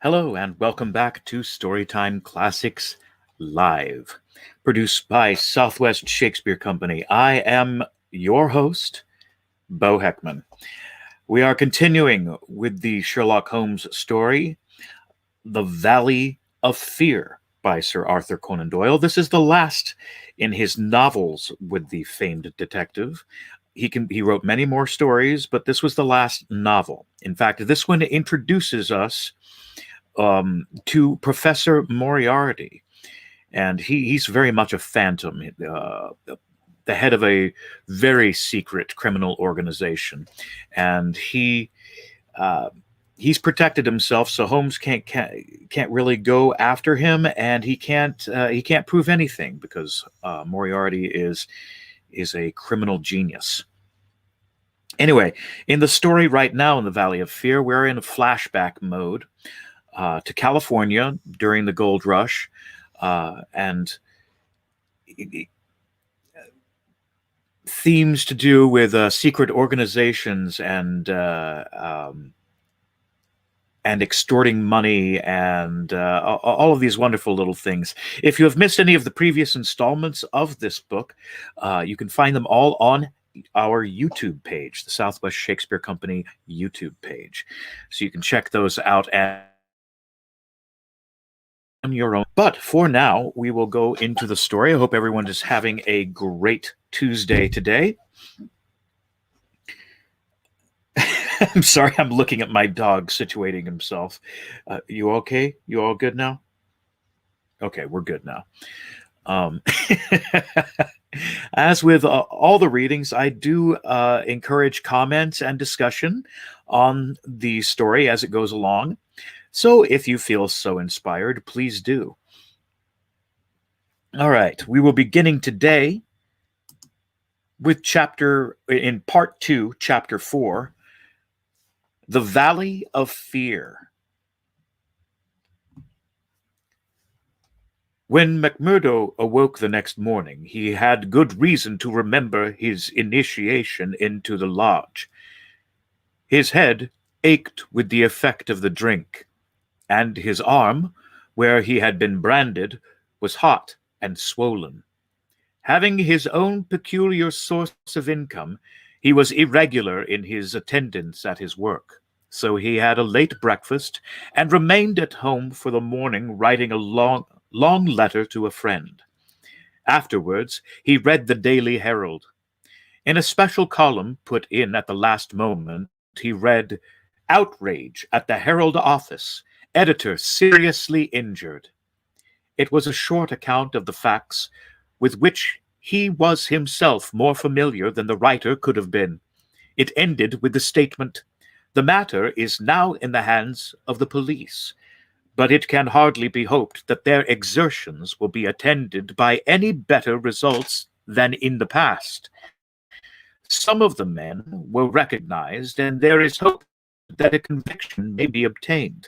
Hello, and welcome back to Storytime Classics Live, produced by Southwest Shakespeare Company. I am your host, Bo Heckman. We are continuing with the Sherlock Holmes story, The Valley of Fear by Sir Arthur Conan Doyle. This is the last in his novels with the famed detective. He wrote many more stories, but this was the last novel. In fact, this one introduces us to Professor Moriarty, and he's very much a phantom, the head of a very secret criminal organization, and he's protected himself, so Holmes can't really go after him, and he can't prove anything because Moriarty is a criminal genius. Anyway, in the story right now in the Valley of Fear, we're in a flashback mode to California during the gold rush, and themes to do with secret organizations and extorting money and all of these wonderful little things. If you have missed any of the previous installments of this book, you can find them all on our YouTube page, the Southwest Shakespeare Company YouTube page. So you can check those out on your own. But for now, we will go into the story. I hope everyone is having a great Tuesday today. I'm sorry, I'm looking at my dog situating himself. You okay? You all good now? Okay, we're good now. As with all the readings, I do encourage comments and discussion on the story as it goes along. So if you feel so inspired, please do. All right, we will be beginning today with part 2, chapter 4, The Valley of Fear. When McMurdo awoke the next morning, he had good reason to remember his initiation into the lodge. His head ached with the effect of the drink, and his arm, where he had been branded, was hot and swollen. Having his own peculiar source of income, he was irregular in his attendance at his work, so he had a late breakfast and remained at home for the morning writing a long letter to a friend. Afterwards, he read the Daily Herald. In a special column put in at the last moment, he read, "Outrage at the Herald office. Editor seriously injured." It was a short account of the facts, with which he was himself more familiar than the writer could have been. It ended with the statement, "The matter is now in the hands of the police, but it can hardly be hoped that their exertions will be attended by any better results than in the past. Some of the men were recognized, and there is hope that a conviction may be obtained.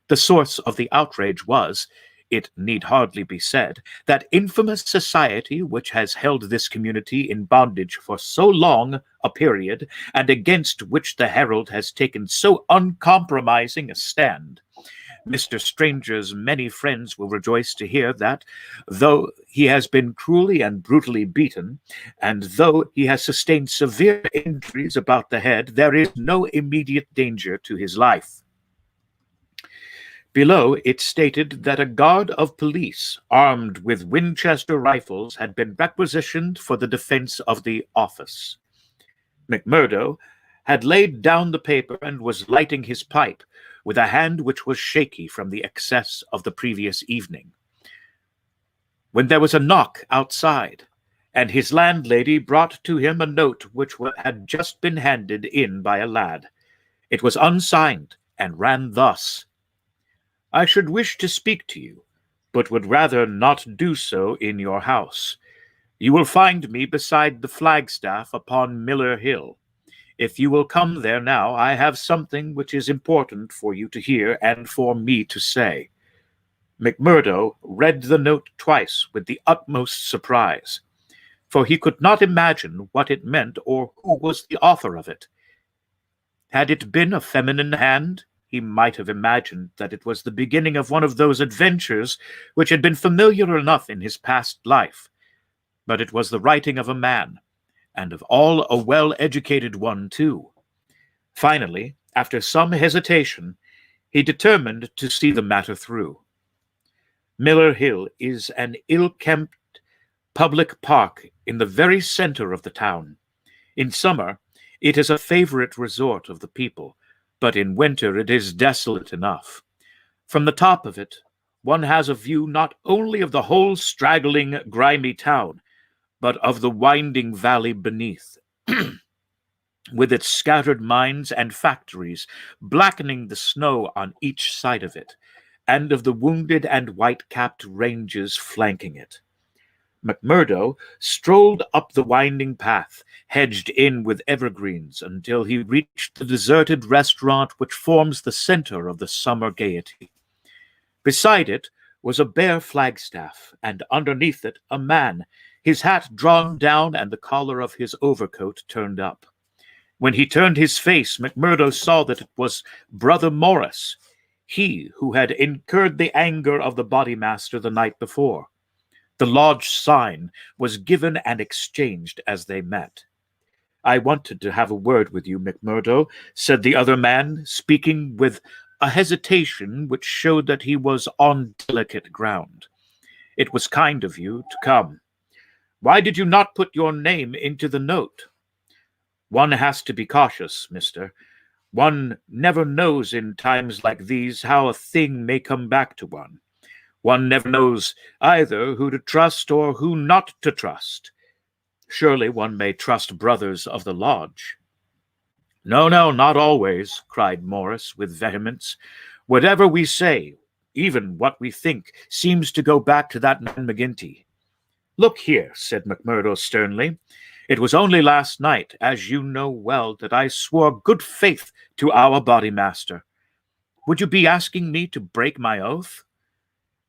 The source of the outrage was, it need hardly be said, that infamous society which has held this community in bondage for so long a period, and against which the Herald has taken so uncompromising a stand. Mr. Stranger's many friends will rejoice to hear that, though he has been cruelly and brutally beaten, and though he has sustained severe injuries about the head, there is no immediate danger to his life." Below, it stated that a guard of police, armed with Winchester rifles, had been requisitioned for the defense of the office. McMurdo had laid down the paper and was lighting his pipe, with a hand which was shaky from the excess of the previous evening, when there was a knock outside, and his landlady brought to him a note which had just been handed in by a lad. It was unsigned, and ran thus: "I should wish to speak to you, but would rather not do so in your house. You will find me beside the flagstaff upon Miller Hill. If you will come there now, I have something which is important for you to hear and for me to say." McMurdo read the note twice with the utmost surprise, for he could not imagine what it meant or who was the author of it. Had it been a feminine hand, he might have imagined that it was the beginning of one of those adventures which had been familiar enough in his past life. But it was the writing of a man, and of all a well-educated one, too. Finally, after some hesitation, he determined to see the matter through. Miller Hill is an ill-kept public park in the very center of the town. In summer, it is a favorite resort of the people, but in winter it is desolate enough. From the top of it, one has a view not only of the whole straggling, grimy town, but of the winding valley beneath, with its scattered mines and factories blackening the snow on each side of it, and of the wounded and white-capped ranges flanking it. McMurdo strolled up the winding path, hedged in with evergreens, until he reached the deserted restaurant which forms the center of the summer gaiety. Beside it was a bare flagstaff, and underneath it a man, his hat drawn down and the collar of his overcoat turned up. When he turned his face, McMurdo saw that it was Brother Morris, he who had incurred the anger of the bodymaster the night before. The lodge sign was given and exchanged as they met. "I wanted to have a word with you, McMurdo," said the other man, speaking with a hesitation which showed that he was on delicate ground. "It was kind of you to come. Why did you not put your name into the note?" "One has to be cautious, mister. One never knows in times like these how a thing may come back to one. One never knows either who to trust or who not to trust. Surely one may trust brothers of the lodge." "No, no, not always," cried Morris with vehemence. "Whatever we say, even what we think, seems to go back to that man McGinty." "Look here," said McMurdo sternly. "It was only last night, as you know well, that I swore good faith to our bodymaster. Would you be asking me to break my oath?"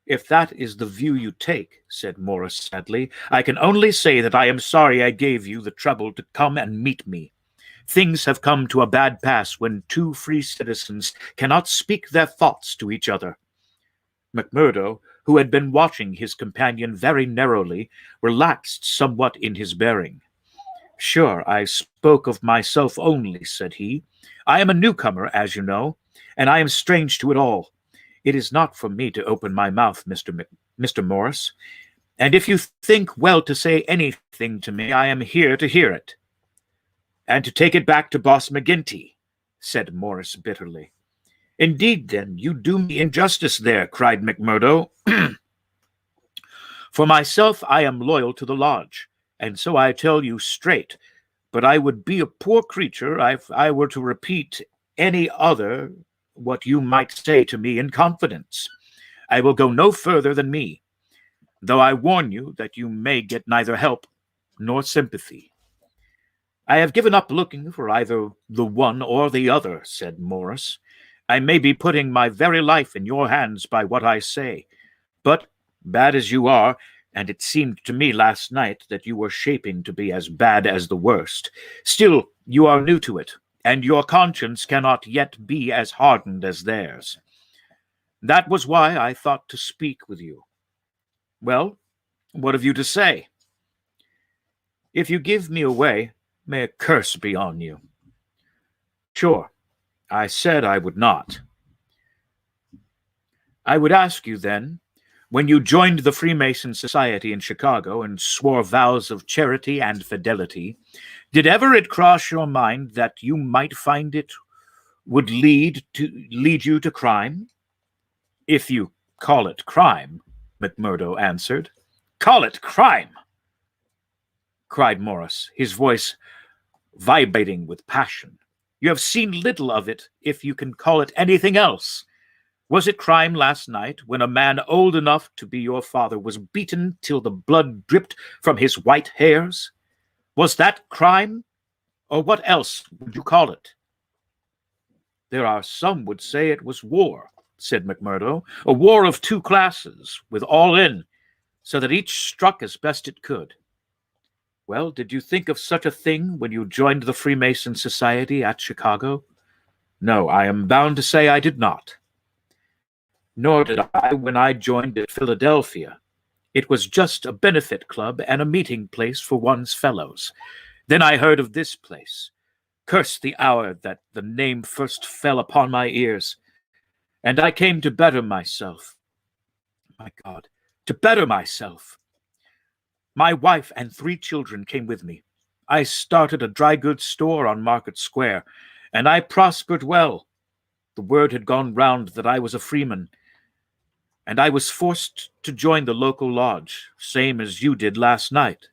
"If that is the view you take," said Morris sadly, "I can only say that I am sorry I gave you the trouble to come and meet me. Things have come to a bad pass when two free citizens cannot speak their thoughts to each other." McMurdo, who had been watching his companion very narrowly, relaxed somewhat in his bearing. "Sure, I spoke of myself only," said he. "I am a newcomer, as you know, and I am strange to it all. It is not for me to open my mouth, Mr. Morris, and if you think well to say anything to me, I am here to hear it." "And to take it back to Boss McGinty," said Morris bitterly. "Indeed, then, you do me injustice there," cried McMurdo. "For myself, I am loyal to the lodge, and so I tell you straight, but I would be a poor creature if I were to repeat any other what you might say to me in confidence. I will go no further than me, though I warn you that you may get neither help nor sympathy." "I have given up looking for either the one or the other," said Morris. "I may be putting my very life in your hands by what I say, but, bad as you are, and it seemed to me last night that you were shaping to be as bad as the worst, still you are new to it, and your conscience cannot yet be as hardened as theirs. That was why I thought to speak with you. Well, what have you to say?" "If you give me away, may a curse be on you." "Sure, I said I would not." "I would ask you, then, when you joined the Freemason Society in Chicago and swore vows of charity and fidelity, did ever it cross your mind that you might find it would lead you to crime?" "If you call it crime," McMurdo answered. "Call it crime!" cried Morris, his voice vibrating with passion. "You have seen little of it, if you can call it anything else. Was it crime last night, when a man old enough to be your father was beaten till the blood dripped from his white hairs? Was that crime, or what else would you call it?" "There are some would say it was war," said McMurdo, "a war of two classes, with all in, so that each struck as best it could. Well, did you think of such a thing when you joined the Freemason Society at Chicago?" No, I am bound to say I did not. Nor did I when I joined at Philadelphia. It was just a benefit club and a meeting place for one's fellows. Then I heard of this place. Curse the hour that the name first fell upon my ears, and I came to better myself. My God, to better myself. My wife and 3 children came with me. I started a dry goods store on Market Square, and I prospered well. The word had gone round that I was a freeman, and I was forced to join the local lodge, same as you did last night.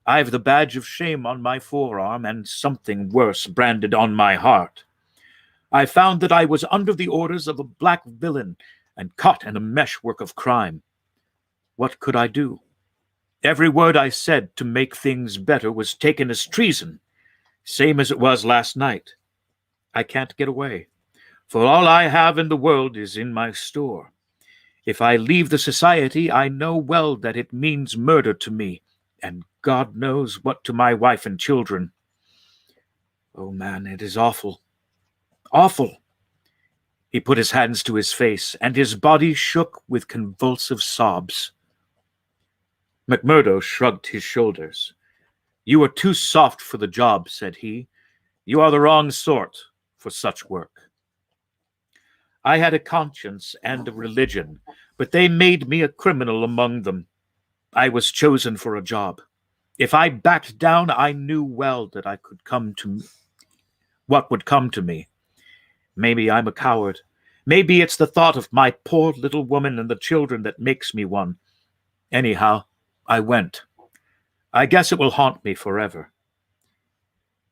I've the badge of shame on my forearm and something worse branded on my heart. I found that I was under the orders of a black villain and caught in a meshwork of crime. What could I do? Every word I said to make things better was taken as treason, same as it was last night. I can't get away, for all I have in the world is in my store. If I leave the society, I know well that it means murder to me, and God knows what to my wife and children. Oh, man, it is awful. Awful. He put his hands to his face, and his body shook with convulsive sobs. McMurdo shrugged his shoulders. You are too soft for the job, said he. You are the wrong sort for such work. I had a conscience and a religion, but they made me a criminal among them. I was chosen for a job. If I backed down, I knew well that I could come to what would come to me. Maybe I'm a coward. Maybe it's the thought of my poor little woman and the children that makes me one. Anyhow, I went. I guess it will haunt me forever.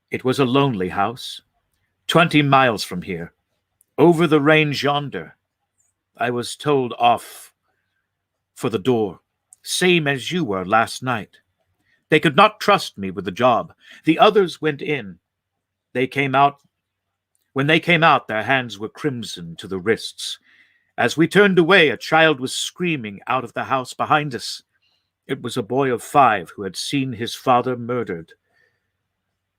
It was a lonely house, 20 miles from here, over the range yonder. I was told off for the door, same as you were last night. They could not trust me with the job. The others went in. They came out. When they came out, their hands were crimson to the wrists. As we turned away, a child was screaming out of the house behind us. It was a boy of 5 who had seen his father murdered.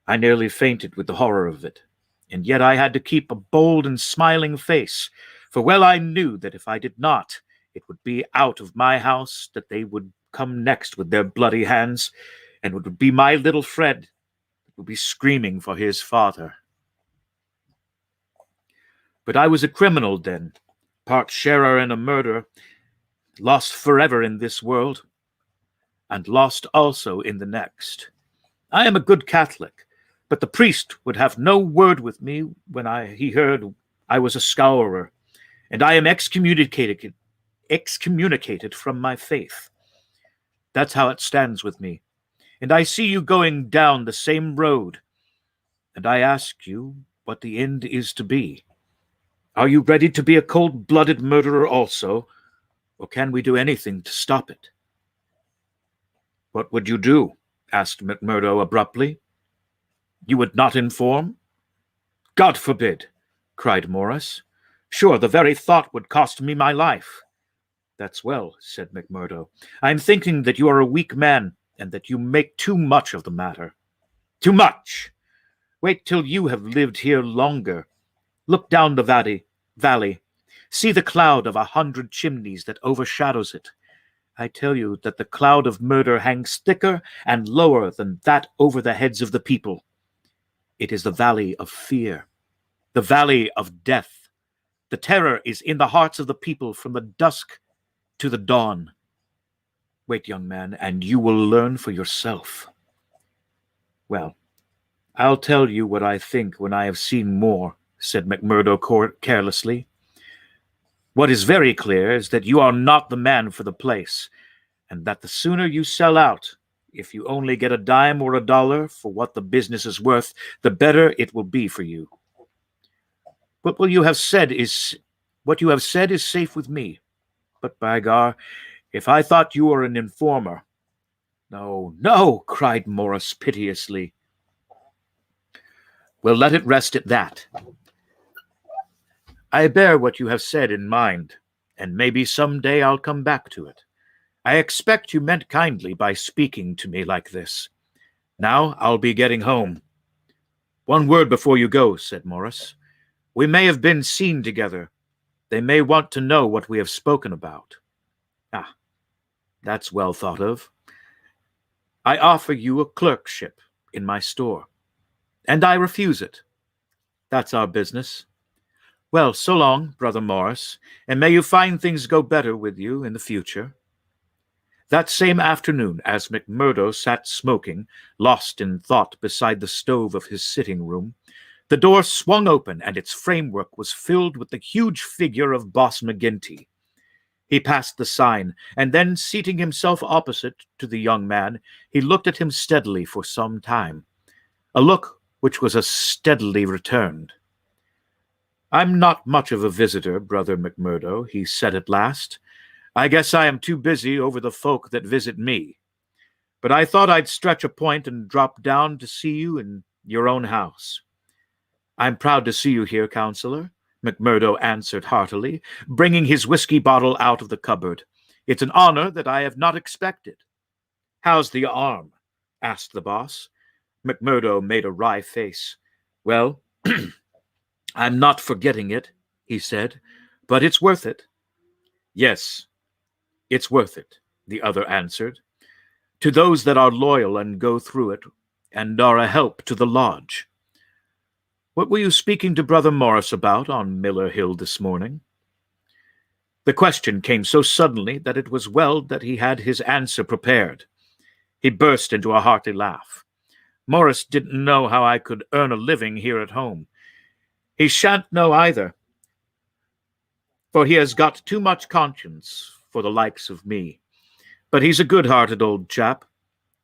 I nearly fainted with the horror of it, and yet I had to keep a bold and smiling face, for well I knew that if I did not, it would be out of my house that they would come next with their bloody hands, and it would be my little Fred that would be screaming for his father. But I was a criminal then, part sharer in a murder, lost forever in this world, and lost also in the next. I am a good Catholic, but the priest would have no word with me when he heard I was a scourer, and I am excommunicated from my faith. That's how it stands with me. And I see you going down the same road, and I ask you what the end is to be. Are you ready to be a cold-blooded murderer also, or can we do anything to stop it? What would you do? Asked McMurdo abruptly. You would not inform? God forbid, cried Morris. Sure, the very thought would cost me my life. That's well, said McMurdo. I am thinking that you are a weak man, and that you make too much of the matter. Too much! Wait till you have lived here longer. Look down the valley. See the cloud of 100 chimneys that overshadows it. I tell you that the cloud of murder hangs thicker and lower than that over the heads of the people. It is the valley of fear, the valley of death. The terror is in the hearts of the people from the dusk to the dawn. Wait, young man, and you will learn for yourself. Well, I'll tell you what I think when I have seen more, said McMurdo carelessly. What is very clear is that you are not the man for the place, and that the sooner you sell out, if you only get a dime or a dollar for what the business is worth, the better it will be for you. What you have said is safe with me. But by gar, if I thought you were an informer— No, no, cried Morris piteously. Well, let it rest at that. I bear what you have said in mind, and maybe some day I'll come back to it. I expect you meant kindly by speaking to me like this. Now I'll be getting home. One word before you go, said Morris. We may have been seen together. They may want to know what we have spoken about. Ah, that's well thought of. I offer you a clerkship in my store, and I refuse it. That's our business. Well, so long, Brother Morris, and may you find things go better with you in the future. That same afternoon, as McMurdo sat smoking, lost in thought beside the stove of his sitting room, the door swung open and its framework was filled with the huge figure of Boss McGinty. He passed the sign, and then, seating himself opposite to the young man, he looked at him steadily for some time, a look which was as steadily returned. "I'm not much of a visitor, Brother McMurdo," he said at last. "I guess I am too busy over the folk that visit me. But I thought I'd stretch a point and drop down to see you in your own house." "I'm proud to see you here, Counselor," McMurdo answered heartily, bringing his whiskey bottle out of the cupboard. "It's an honor that I have not expected." "How's the arm?" asked the boss. McMurdo made a wry face. "Well, I'm not forgetting it," he said, "but it's worth it." "Yes, it's worth it," the other answered, "to those that are loyal and go through it, and are a help to the lodge. What were you speaking to Brother Morris about on Miller Hill this morning?" The question came so suddenly that it was well that he had his answer prepared. He burst into a hearty laugh. "Morris didn't know how I could earn a living here at home. He shan't know either, for he has got too much conscience for the likes of me. But he's a good-hearted old chap.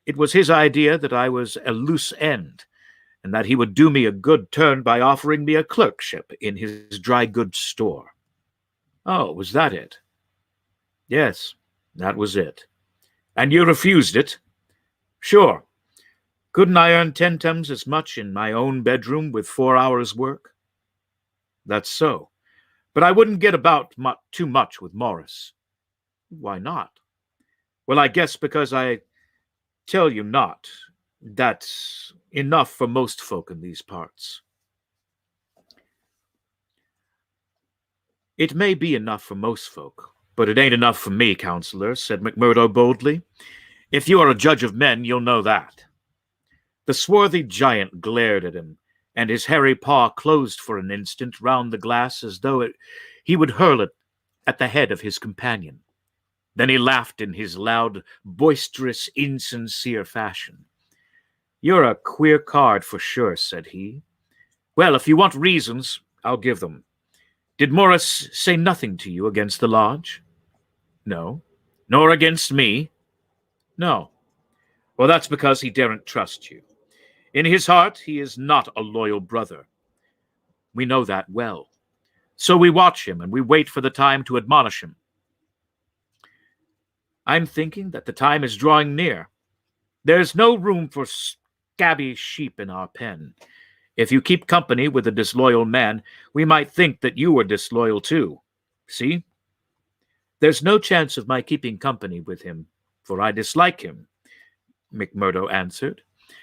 It was his idea that I was a loose end, and that he would do me a good turn by offering me a clerkship in his dry goods store." "Oh, was that it?" "Yes, that was it." "And you refused it?" "Sure. Couldn't I earn 10 times as much in my own bedroom with 4 hours' work?" "That's so. But I wouldn't get about too much with Morris." "Why not?" "Well, I guess because I tell you not. That's enough for most folk in these parts." "It may be enough for most folk, but it ain't enough for me, Counselor," said McMurdo boldly. "If you are a judge of men, you'll know that." The swarthy giant glared at him, and his hairy paw closed for an instant round the glass as though he would hurl it at the head of his companion. Then he laughed in his loud, boisterous, insincere fashion. "You're a queer card for sure," said he. "Well, if you want reasons, I'll give them. Did Morris say nothing to you against the lodge?" "No." "Nor against me?" "No." "Well, that's because he daren't trust you. In his heart, he is not a loyal brother. We know that well. So we watch him, and we wait for the time to admonish him. I'm thinking that the time is drawing near. There's no room for scabby sheep in our pen. If you keep company with a disloyal man, we might think that you are disloyal too. See? There's no chance of my keeping company with him, for I dislike him," McMurdo answered.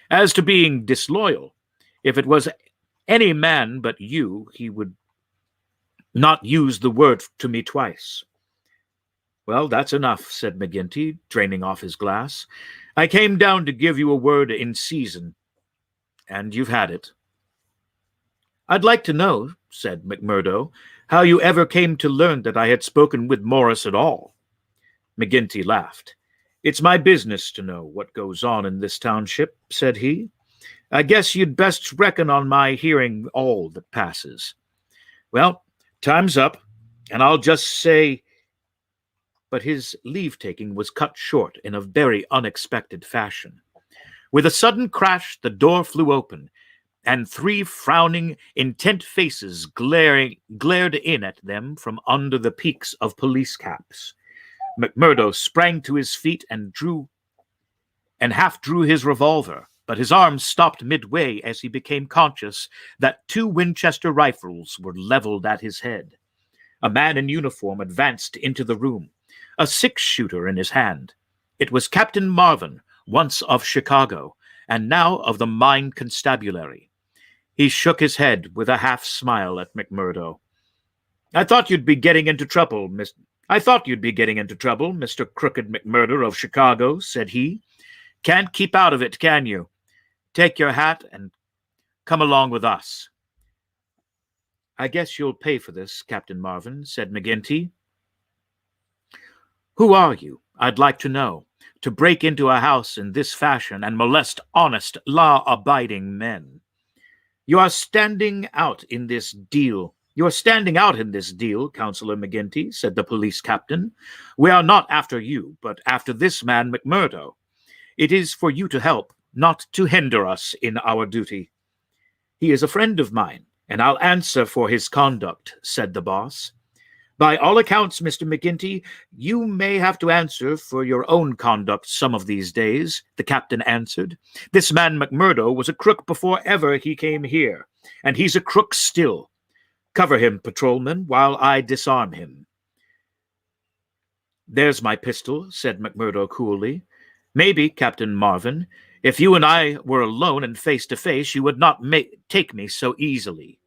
"As to being disloyal, if it was any man but you, he would not use the word to me twice." "Well, that's enough," said McGinty, draining off his glass. "I came down to give you a word in season, and you've had it." "I'd like to know," said McMurdo, "how you ever came to learn that I had spoken with Morris at all." McGinty laughed. "It's my business to know what goes on in this township," said he. "I guess you'd best reckon on my hearing all that passes. Well, time's up, and I'll just say—" But his leave-taking was cut short in a very unexpected fashion. With a sudden crash, the door flew open, and 3 frowning, intent faces glared in at them from under the peaks of police caps. McMurdo sprang to his feet and half drew his revolver, but his arm stopped midway as he became conscious that 2 Winchester rifles were leveled at his head. A man in uniform advanced into the room, a 6-shooter in his hand. It was Captain Marvin, once of Chicago, and now of the Mine Constabulary. He shook his head with a half-smile at McMurdo. I thought you'd be getting into trouble, Mr. Crooked McMurdo of Chicago, said he. Can't keep out of it, can you? Take your hat and come along with us. I guess you'll pay for this, Captain Marvin, said McGinty. Who are you, I'd like to know, to break into a house in this fashion and molest honest, law-abiding men? You're standing out in this deal, Councillor McGinty, said the police captain. We are not after you, but after this man McMurdo. It is for you to help, not to hinder us in our duty. He is a friend of mine, and I'll answer for his conduct, said the boss. By all accounts, Mr. McGinty, you may have to answer for your own conduct some of these days, the captain answered. This man McMurdo was a crook before ever he came here, and he's a crook still. Cover him, patrolman, while I disarm him. There's my pistol, said McMurdo coolly. Maybe, Captain Marvin, if you and I were alone and face to face, you would not take me so easily.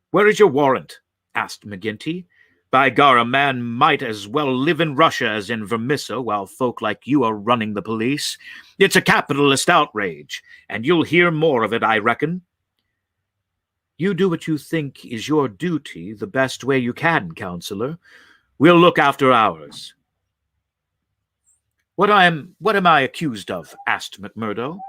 Where is your warrant? Asked McGinty. By gar, a man might as well live in Russia as in Vermissa while folk like you are running the police. It's a capitalist outrage, and you'll hear more of it, I reckon. You do what you think is your duty the best way you can, Counselor. We'll look after ours. What am I accused of? Asked McMurdo.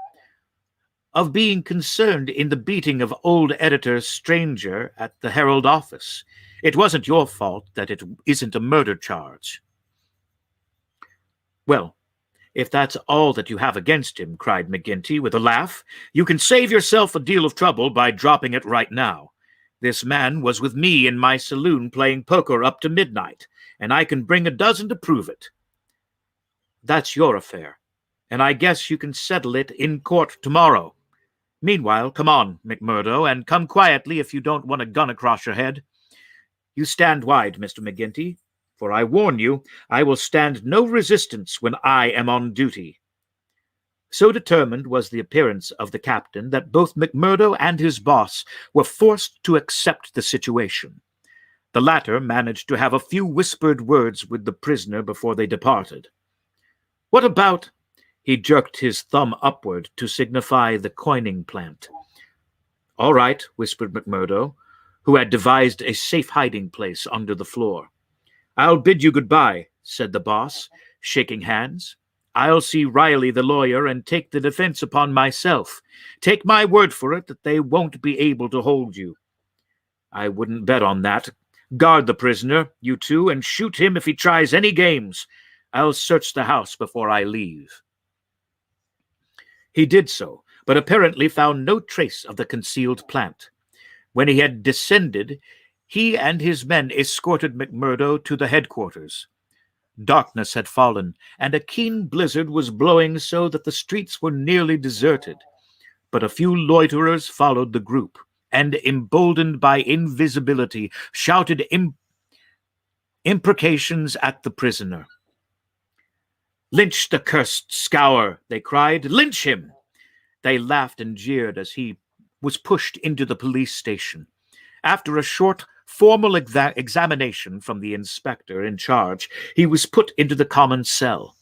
Of being concerned in the beating of old editor Stranger at the Herald office. It wasn't your fault that it isn't a murder charge. Well, if that's all that you have against him, cried McGinty with a laugh, you can save yourself a deal of trouble by dropping it right now. This man was with me in my saloon playing poker up to midnight, and I can bring a dozen to prove it. That's your affair, and I guess you can settle it in court tomorrow. Meanwhile, come on, McMurdo, and come quietly if you don't want a gun across your head. You stand wide, Mr. McGinty, for I warn you, I will stand no resistance when I am on duty. So determined was the appearance of the captain that both McMurdo and his boss were forced to accept the situation. The latter managed to have a few whispered words with the prisoner before they departed. What about? He jerked his thumb upward to signify the coining plant. All right, whispered McMurdo, who had devised a safe hiding place under the floor. I'll bid you goodbye, said the boss, shaking hands. I'll see Riley the lawyer and take the defense upon myself. Take my word for it that they won't be able to hold you. I wouldn't bet on that. Guard the prisoner, you two, and shoot him if he tries any games. I'll search the house before I leave. He did so, but apparently found no trace of the concealed plant. When he had descended, he and his men escorted McMurdo to the headquarters. Darkness had fallen, and a keen blizzard was blowing so that the streets were nearly deserted. But a few loiterers followed the group, and, emboldened by invisibility, shouted imprecations at the prisoner. Lynch the cursed scour, they cried. Lynch him! They laughed and jeered as he was pushed into the police station. After a short, formal examination from the inspector in charge, he was put into the common cell.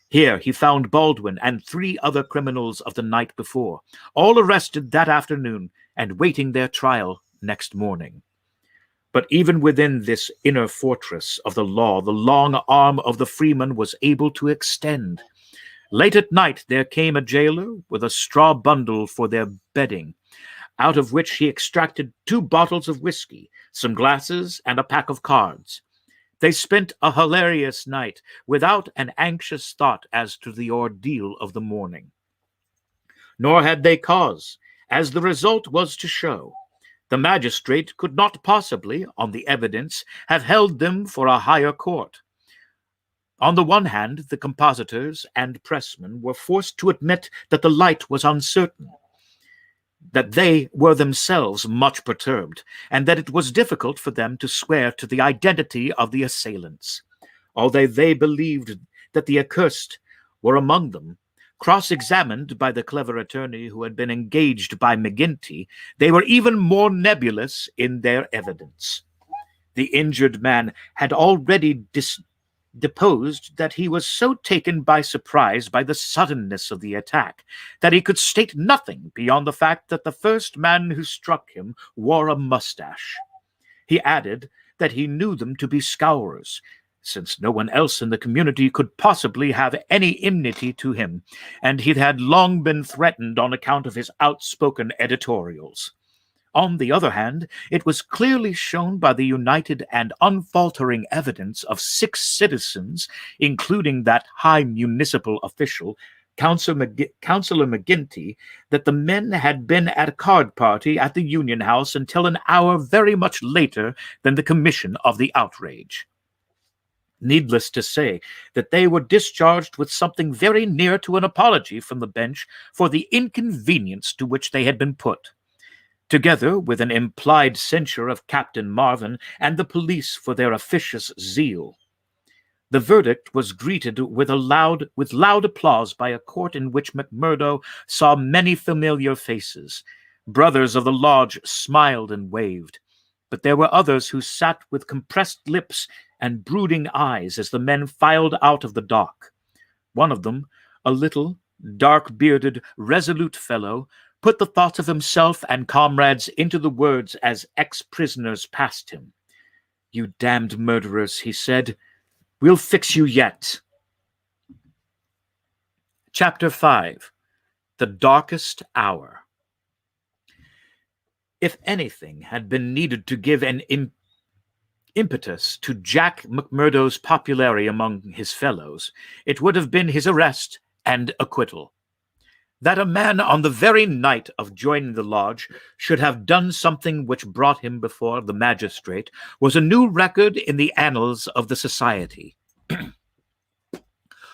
Here he found Baldwin and 3 other criminals of the night before, all arrested that afternoon and waiting their trial next morning. But even within this inner fortress of the law, the long arm of the freeman was able to extend. Late at night there came a jailer with a straw bundle for their bedding, out of which he extracted 2 bottles of whiskey, some glasses, and a pack of cards. They spent a hilarious night without an anxious thought as to the ordeal of the morning. Nor had they cause, as the result was to show. The magistrate could not possibly, on the evidence, have held them for a higher court. On the one hand, the compositors and pressmen were forced to admit that the light was uncertain, that they were themselves much perturbed, and that it was difficult for them to swear to the identity of the assailants. Although they believed that the accursed were among them, Cross-examined by the clever attorney who had been engaged by McGinty, they were even more nebulous in their evidence. The injured man had already deposed that he was so taken by surprise by the suddenness of the attack that he could state nothing beyond the fact that the first man who struck him wore a mustache. He added that he knew them to be scourers, since no one else in the community could possibly have any enmity to him, and he had long been threatened on account of his outspoken editorials. On the other hand, it was clearly shown by the united and unfaltering evidence of 6 citizens, including that high municipal official, Councillor McGinty, that the men had been at a card party at the Union House until an hour very much later than the commission of the outrage. Needless to say that they were discharged with something very near to an apology from the bench for the inconvenience to which they had been put, together with an implied censure of Captain Marvin and the police for their officious zeal. The verdict was greeted with loud applause by a court in which McMurdo saw many familiar faces. Brothers of the lodge smiled and waved, but there were others who sat with compressed lips and brooding eyes as the men filed out of the dock. One of them, a little, dark-bearded, resolute fellow, put the thoughts of himself and comrades into the words as ex-prisoners passed him. "You damned murderers," he said, "we'll fix you yet." Chapter 5. The Darkest Hour. If anything had been needed to give an impetus to Jack McMurdo's popularity among his fellows, it would have been his arrest and acquittal. That a man on the very night of joining the lodge should have done something which brought him before the magistrate was a new record in the annals of the society.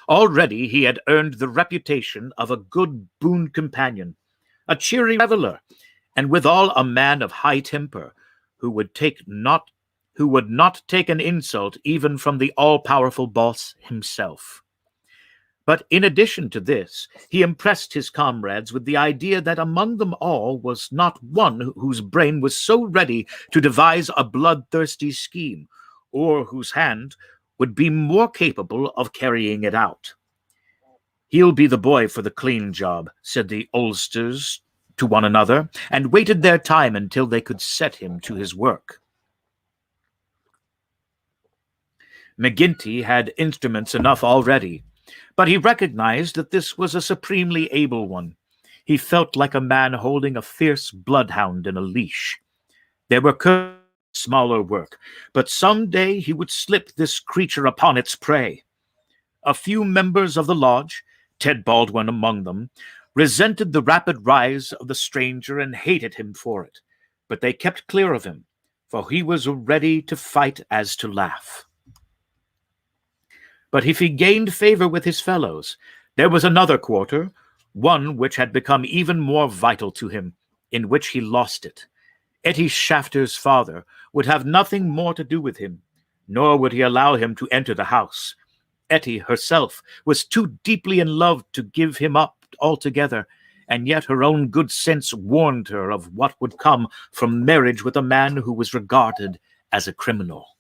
Already he had earned the reputation of a good boon companion, a cheery reveler, and withal a man of high temper, who would not take an insult even from the all-powerful boss himself. But in addition to this, he impressed his comrades with the idea that among them all was not one whose brain was so ready to devise a bloodthirsty scheme, or whose hand would be more capable of carrying it out. "He'll be the boy for the clean job," said the oldsters to one another, and waited their time until they could set him to his work. McGinty had instruments enough already, but he recognized that this was a supremely able one. He felt like a man holding a fierce bloodhound in a leash. There were smaller work, but some day he would slip this creature upon its prey. A few members of the lodge, Ted Baldwin among them, resented the rapid rise of the stranger and hated him for it, but they kept clear of him, for he was ready to fight as to laugh. But if he gained favor with his fellows, there was another quarter, one which had become even more vital to him, in which he lost it. Etty Shafter's father would have nothing more to do with him, nor would he allow him to enter the house. Etty herself was too deeply in love to give him up altogether, and yet her own good sense warned her of what would come from marriage with a man who was regarded as a criminal.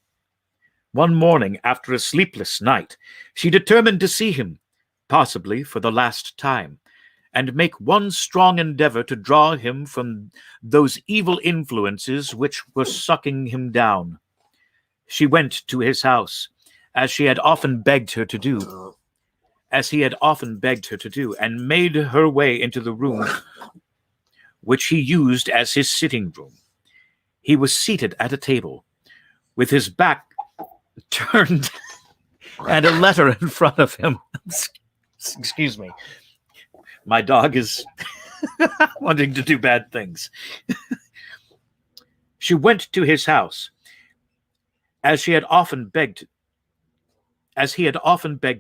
One morning, after a sleepless night, she determined to see him, possibly for the last time, and make one strong endeavor to draw him from those evil influences which were sucking him down. She went to his house, as he had often begged her to do, and made her way into the room which he used as his sitting room. He was seated at a table, with his back turned and a letter in front of him. Excuse me. My dog is wanting to do bad things. She went to his house, as he had often begged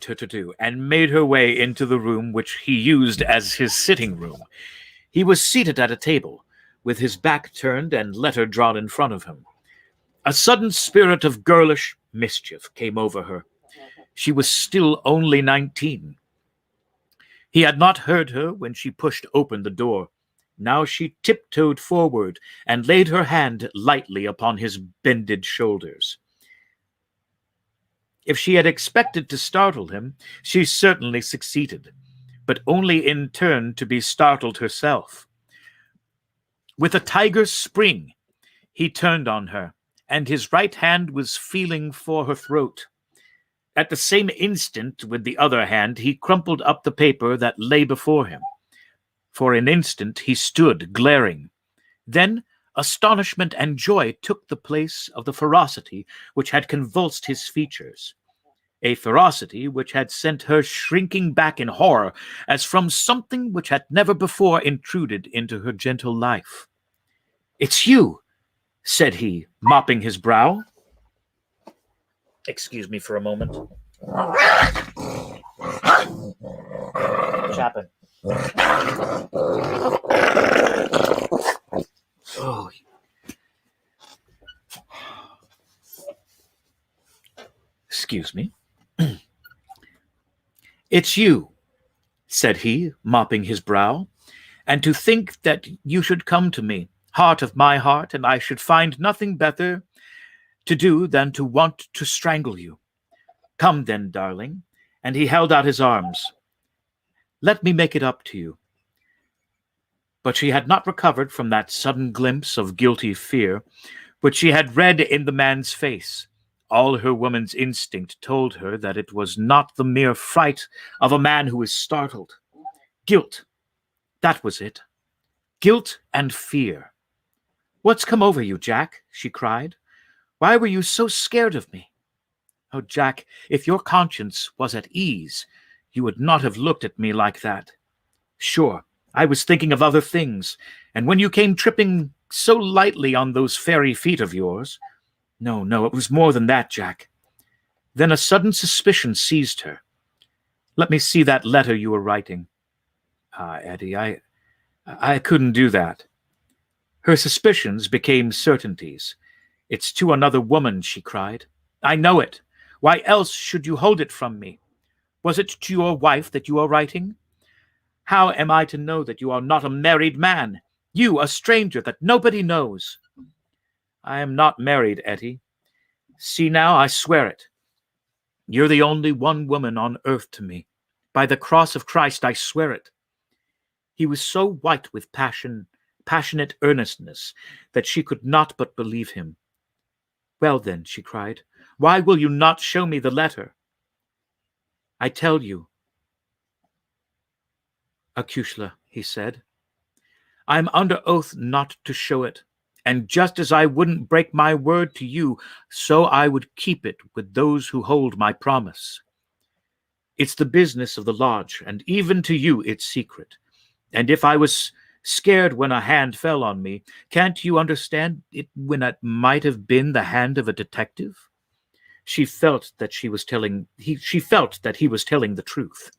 her to do, and made her way into the room which he used as his sitting room. He was seated at a table, with his back turned and letter drawn in front of him. A sudden spirit of girlish mischief came over her. She was still only 19. He had not heard her when she pushed open the door. Now she tiptoed forward and laid her hand lightly upon his bended shoulders. If she had expected to startle him, she certainly succeeded, but only in turn to be startled herself. With a tiger's spring, he turned on her, and his right hand was feeling for her throat. At the same instant, with the other hand, he crumpled up the paper that lay before him. For an instant he stood, glaring. Then astonishment and joy took the place of the ferocity which had convulsed his features, a ferocity which had sent her shrinking back in horror as from something which had never before intruded into her gentle life. "It's you," said he, mopping his brow. Excuse me for a moment. Chapin. Oh. Excuse me. "It's you," said he, mopping his brow, "and to think that you should come to me, heart of my heart, and I should find nothing better to do than to want to strangle you. Come then, darling," and he held out his arms. "Let me make it up to you." But she had not recovered from that sudden glimpse of guilty fear which she had read in the man's face. All her woman's instinct told her that it was not the mere fright of a man who is startled. Guilt, that was it. Guilt and fear. "What's come over you, Jack?" she cried. "Why were you so scared of me? Oh, Jack, if your conscience was at ease, you would not have looked at me like that. Sure, I was thinking of other things, and when you came tripping so lightly on those fairy feet of yours— No, it was more than that, Jack." Then a sudden suspicion seized her. "Let me see that letter you were writing." Eddie, I couldn't do that." Her suspicions became certainties. "It's to another woman," she cried. "I know it. Why else should you hold it from me? Was it to your wife that you are writing? How am I to know that you are not a married man? You, a stranger that nobody knows." "I am not married, Etty. See now, I swear it. You're the only one woman on earth to me. By the cross of Christ, I swear it." He was so white with passionate earnestness, that she could not but believe him. "Well then," she cried, "why will you not show me the letter?" "I tell you, Acushla," he said, "I'm under oath not to show it. And just as I wouldn't break my word to you, so I would keep it with those who hold my promise. It's the business of the lodge, and even to you it's secret. And if I was scared when a hand fell on me, can't you understand it when it might have been the hand of a detective?" She felt that he was telling the truth.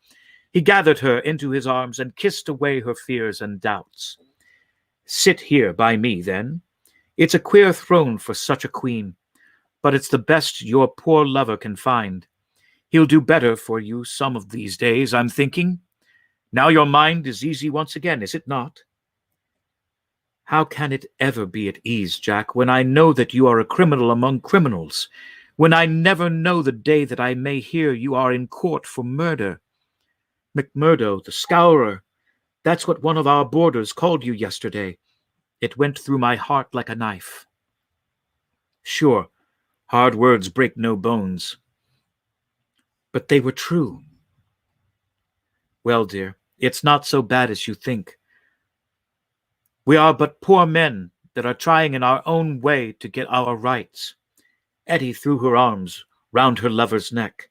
He gathered her into his arms and kissed away her fears and doubts. "Sit here by me, then. It's a queer throne for such a queen, but it's the best your poor lover can find. He'll do better for you some of these days, I'm thinking. Now your mind is easy once again, is it not?" "How can it ever be at ease, Jack, when I know that you are a criminal among criminals, when I never know the day that I may hear you are in court for murder? McMurdo, the scourer, that's what one of our boarders called you yesterday. It went through my heart like a knife." Sure, hard words break no bones. But they were true. Well, dear, it's not so bad as you think. We are but poor men that are trying in our own way to get our rights. Etty threw her arms round her lover's neck.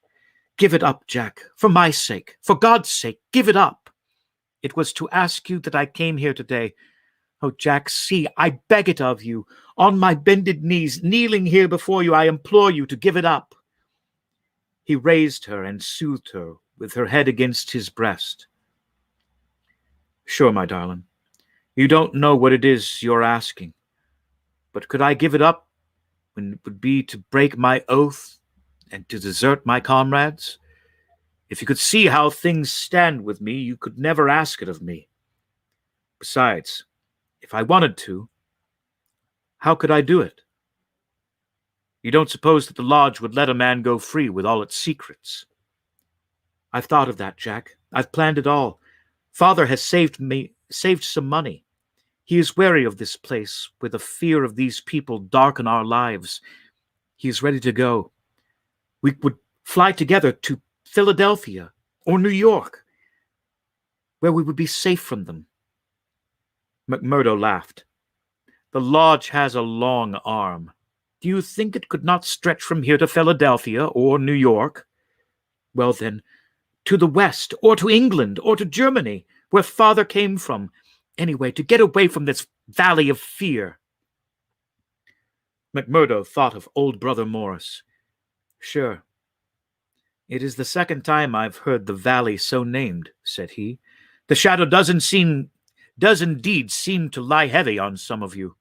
"Give it up, Jack, for my sake, for God's sake, give it up. It was to ask you that I came here today. Oh, Jack, see, I beg it of you. On my bended knees, kneeling here before you, I implore you to give it up." He raised her and soothed her with her head against his breast. "Sure, my darling, you don't know what it is you're asking. But could I give it up when it would be to break my oath and to desert my comrades? If you could see how things stand with me, you could never ask it of me. Besides, if I wanted to, how could I do it? You don't suppose that the lodge would let a man go free with all its secrets? I've thought of that, Jack. I've planned it all. Father has saved some money. He is wary of this place, where the fear of these people darken our lives. He is ready to go. We would fly together to Philadelphia or New York, where we would be safe from them. McMurdo laughed. The lodge has a long arm. Do you think it could not stretch from here to Philadelphia or New York? Well then, to the west, or to England, or to Germany, where Father came from. Anyway, to get away from this valley of fear. McMurdo thought of old Brother Morris. Sure. It is the second time I've heard the valley so named, said he. The shadow does indeed seem to lie heavy on some of you.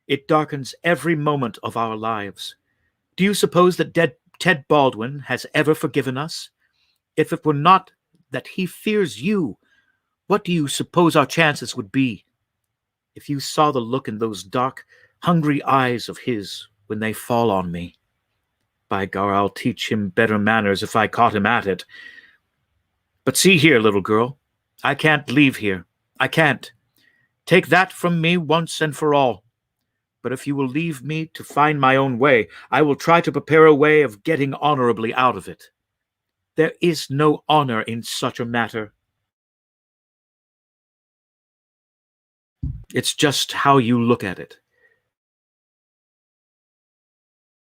It darkens every moment of our lives. Do you suppose that Ted Baldwin has ever forgiven us? If it were not that he fears you, what do you suppose our chances would be? If you saw the look in those dark, hungry eyes of his when they fall on me. By gar, I'll teach him better manners if I caught him at it. But see here, little girl, I can't leave here. I can't. Take that from me once and for all. But if you will leave me to find my own way, I will try to prepare a way of getting honorably out of it. There is no honor in such a matter. It's just how you look at it.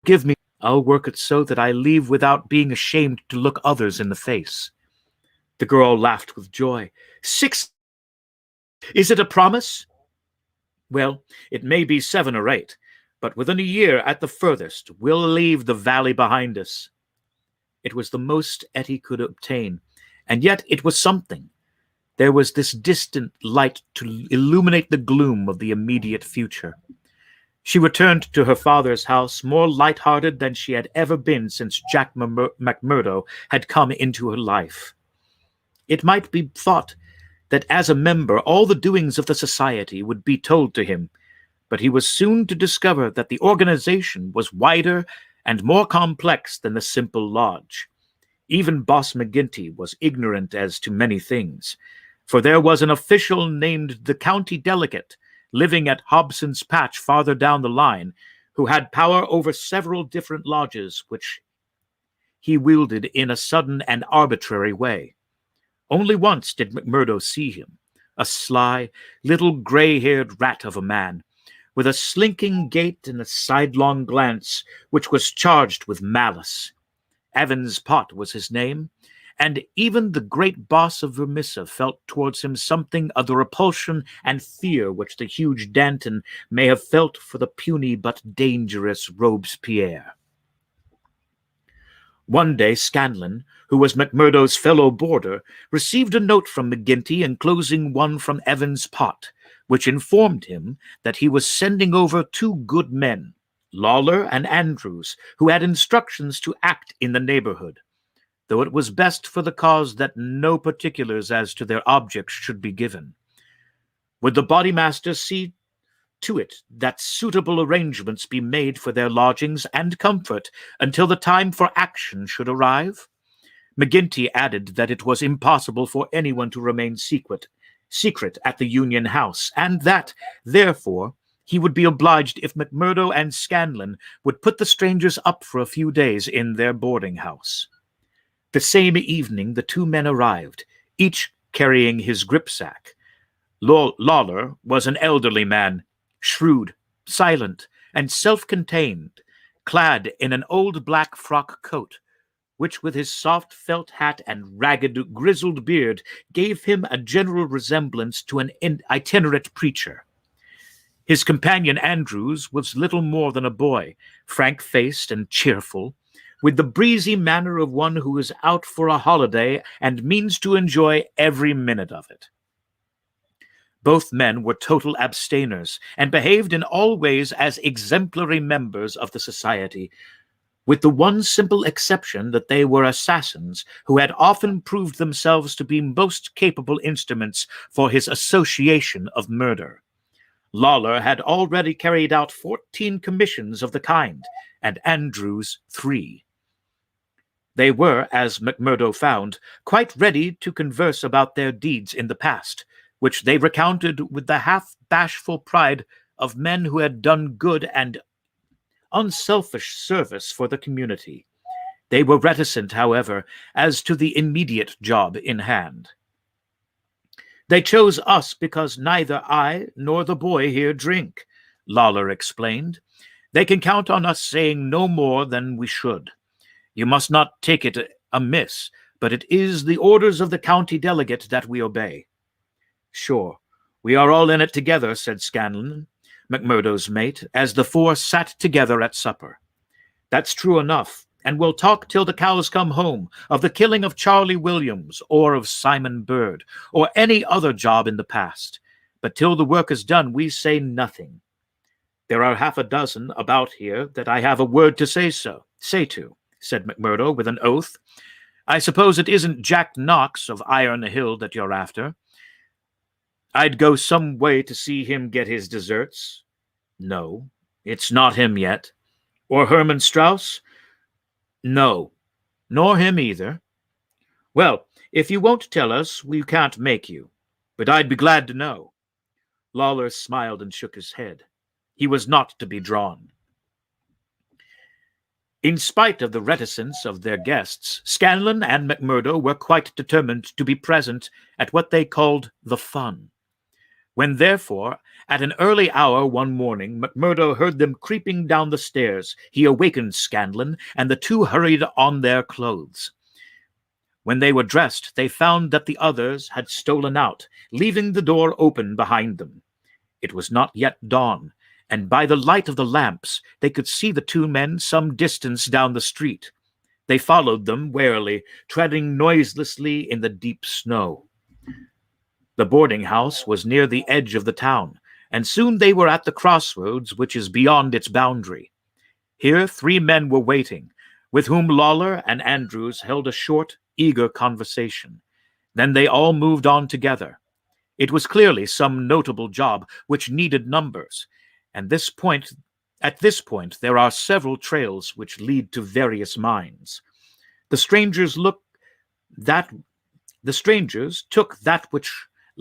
Give me, I'll work it so that I leave without being ashamed to look others in the face. The girl laughed with joy. 6. Is it a promise? Well, it may be 7 or 8, but within a year at the furthest, we'll leave the valley behind us. It was the most Etty could obtain, and yet it was something. There was this distant light to illuminate the gloom of the immediate future. She returned to her father's house more light-hearted than she had ever been since Jack McMurdo had come into her life. It might be thought that as a member all the doings of the society would be told to him, but he was soon to discover that the organization was wider and more complex than the simple lodge. Even Boss McGinty was ignorant as to many things, for there was an official named the county delegate living at Hobson's Patch farther down the line, who had power over several different lodges which he wielded in a sudden and arbitrary way. Only once did McMurdo see him, a sly, little gray-haired rat of a man, with a slinking gait and a sidelong glance which was charged with malice. Evans Pott was his name, and even the great boss of Vermissa felt towards him something of the repulsion and fear which the huge Danton may have felt for the puny but dangerous Robespierre. One day Scanlon, who was McMurdo's fellow boarder, received a note from McGinty enclosing one from Evans Pott, which informed him that he was sending over 2 good men, Lawler and Andrews, who had instructions to act in the neighborhood, though it was best for the cause that no particulars as to their objects should be given. Would the bodymaster see to it that suitable arrangements be made for their lodgings and comfort until the time for action should arrive? McGinty added that it was impossible for anyone to remain secret at the Union House, and that, therefore, he would be obliged if McMurdo and Scanlon would put the strangers up for a few days in their boarding house. The same evening the 2 men arrived, each carrying his gripsack. Lawler was an elderly man, shrewd, silent, and self-contained, clad in an old black frock coat, which with his soft felt hat and ragged, grizzled beard gave him a general resemblance to an itinerant preacher. His companion Andrews was little more than a boy, frank-faced and cheerful, with the breezy manner of one who is out for a holiday and means to enjoy every minute of it. Both men were total abstainers, and behaved in all ways as exemplary members of the society, with the one simple exception that they were assassins who had often proved themselves to be most capable instruments for his association of murder. Lawler had already carried out 14 commissions of the kind, and Andrews 3. They were, as McMurdo found, quite ready to converse about their deeds in the past, which they recounted with the half-bashful pride of men who had done good and unselfish service for the community. They were reticent, however, as to the immediate job in hand. "They chose us because neither I nor the boy here drink," Lawler explained. "They can count on us saying no more than we should. You must not take it amiss, but it is the orders of the county delegate that we obey." "Sure, we are all in it together," said Scanlon, McMurdo's mate, as the four sat together at supper. "That's true enough, and we'll talk till the cows come home of the killing of Charlie Williams or of Simon Bird or any other job in the past. But till the work is done, we say nothing. There are half a dozen about here that I have a word to say to," said McMurdo with an oath. "I suppose it isn't Jack Knox of Iron Hill that you're after?" "I'd go some way to see him get his deserts." "No, it's not him yet." "Or Herman Strauss?" "No, nor him either." "Well, if you won't tell us, we can't make you. But I'd be glad to know." Lawler smiled and shook his head. He was not to be drawn. In spite of the reticence of their guests, Scanlon and McMurdo were quite determined to be present at what they called the fun. When, therefore, at an early hour one morning, McMurdo heard them creeping down the stairs, he awakened Scanlon, and the two hurried on their clothes. When they were dressed, they found that the others had stolen out, leaving the door open behind them. It was not yet dawn, and by the light of the lamps they could see the two men some distance down the street. They followed them warily, treading noiselessly in the deep snow. The boarding house was near the edge of the town, and soon they were at the crossroads which is beyond its boundary. Here 3 men were waiting, with whom Lawler and Andrews held a short, eager conversation. Then they all moved on together. It was clearly some notable job which needed numbers, and at this point there are several trails which lead to various mines. The strangers took that which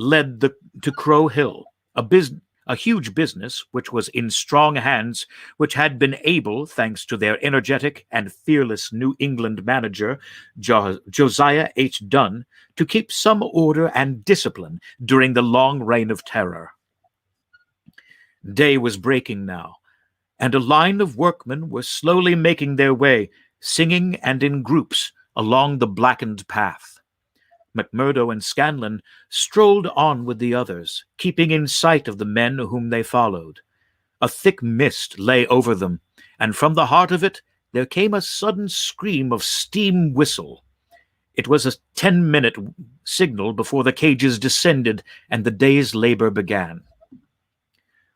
led to Crow Hill, a huge business which was in strong hands, which had been able, thanks to their energetic and fearless New England manager, Josiah H. Dunn, to keep some order and discipline during the long reign of terror. Day was breaking now, and a line of workmen were slowly making their way, singing and in groups, along the blackened path. McMurdo and Scanlon strolled on with the others, keeping in sight of the men whom they followed. A thick mist lay over them, and from the heart of it there came a sudden scream of steam whistle. It was a 10-minute signal before the cages descended and the day's labor began.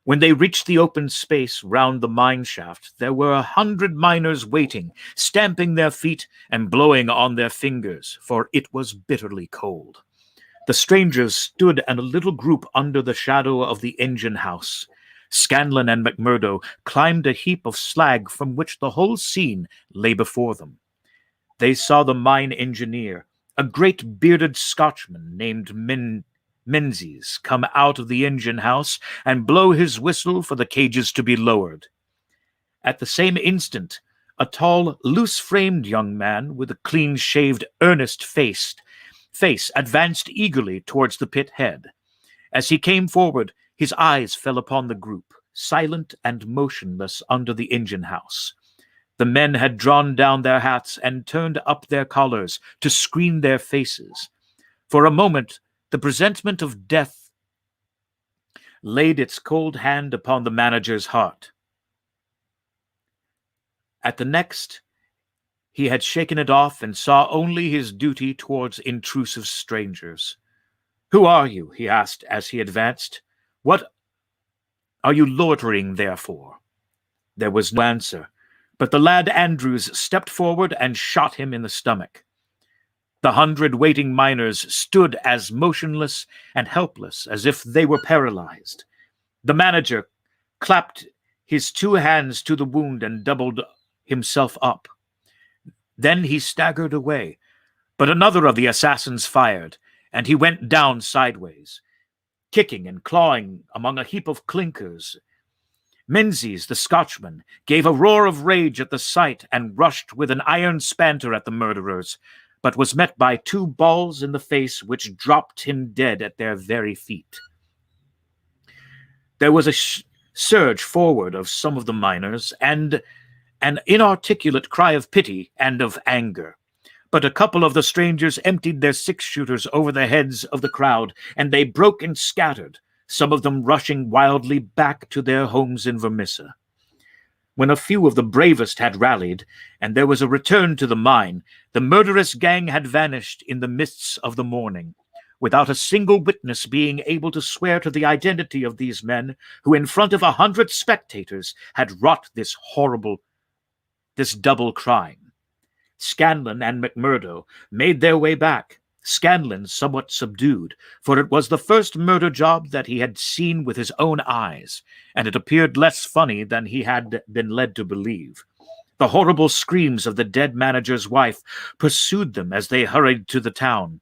When they reached the open space round the mine shaft, there were 100 miners waiting, stamping their feet and blowing on their fingers, for it was bitterly cold. The strangers stood in a little group under the shadow of the engine house. Scanlon and McMurdo climbed a heap of slag from which the whole scene lay before them. They saw the mine engineer, a great bearded Scotchman named Menzies, come out of the engine house and blow his whistle for the cages to be lowered. At the same instant, a tall, loose-framed young man with a clean-shaved, earnest face advanced eagerly towards the pit head. As he came forward, his eyes fell upon the group, silent and motionless under the engine house. The men had drawn down their hats and turned up their collars to screen their faces. For a moment, the presentiment of death laid its cold hand upon the manager's heart. At the next, he had shaken it off and saw only his duty towards intrusive strangers. "Who are you?" he asked as he advanced. "What are you loitering there for?" There was no answer, but the lad Andrews stepped forward and shot him in the stomach. The 100 waiting miners stood as motionless and helpless as if they were paralyzed. The manager clapped his 2 hands to the wound and doubled himself up. Then he staggered away, but another of the assassins fired, and he went down sideways, kicking and clawing among a heap of clinkers. Menzies, the Scotchman, gave a roar of rage at the sight and rushed with an iron spanter at the murderers, but was met by 2 balls in the face which dropped him dead at their very feet. There was a surge forward of some of the miners, and an inarticulate cry of pity and of anger. But a couple of the strangers emptied their 6-shooters over the heads of the crowd, and they broke and scattered, some of them rushing wildly back to their homes in Vermissa. When a few of the bravest had rallied, and there was a return to the mine, the murderous gang had vanished in the mists of the morning, without a single witness being able to swear to the identity of these men who, in front of 100 spectators, had wrought this double crime. Scanlon and McMurdo made their way back, Scanlon somewhat subdued, for it was the first murder job that he had seen with his own eyes, and it appeared less funny than he had been led to believe. The horrible screams of the dead manager's wife pursued them as they hurried to the town.